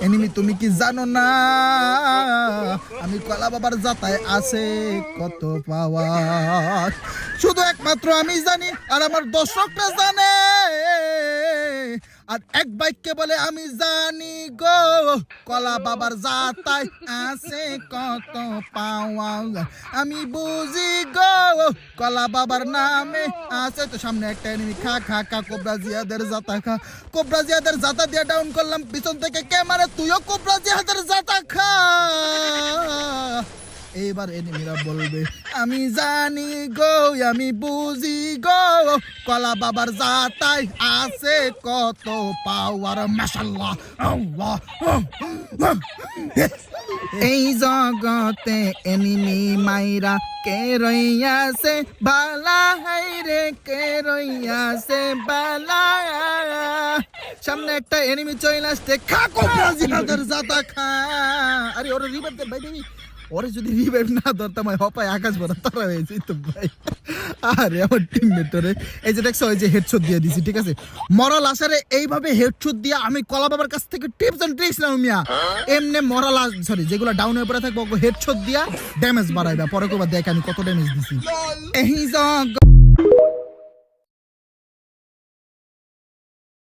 Enemy তুমি কি জানো না আমি কলা বাবার জাতায় আছে কত পাওয়ার, শুধু একমাত্র আমি জানি আর আমার দর্শকরা জানে, আর এক বাক্যে বলে আমি জানি গো কলা বাবার জাতায় আছে কত পাওয়া, আমি বুঝি গো কলা বাবার নামে আছে। তো সামনে একটা এনিমি খা খা খা কোবরা জিয়াদের জাতা খা, কোবরা জিয়াদের জাতা দিয়ে ডাউন করলাম, পিছন থেকে ক্যামেরা তুইও কোবরা জিয়াদের জাতা খা। এইবার এনিমিরা বলবে আমি জানি গো আমি বুঝি গো কলা বাবার জাতায় আছে কত পাওয়ার, মাশাআল্লাহ আল্লাহ। এই জগতে এনিমি মাইরা কে রইয়াছে বালা, হাইরে কে রইয়াছে বালা। সামনে একটা এনিমি চলে আসছে, খা কোবরা জিয়াদের জাতা খা। আরে ওরে রিভাইভ দে ভাই, দিবি ওরে যদি রিভাইভ না ধরতাম হপায় আকাশ ভরা তারা হয়েছে তো ভাই। আরে আমার টিমমেটরে এই যে দেখছো এই যে হেডশট দিয়ে দিছি, ঠিক আছে। মরাল আসারে এইভাবে হেডশট দিয়ে আমি কলা বাবার কাছ থেকে টিপস এন্ড ট্রিক্স নাও মিয়া, এমনি মরাল সরি যেগুলো ডাউন হয়ে পড়ে থাকবো হেডশট দিয়া ড্যামেজ বাড়াইবা, পরে কবার দেখ আমি কত ড্যামেজ দিছি। এই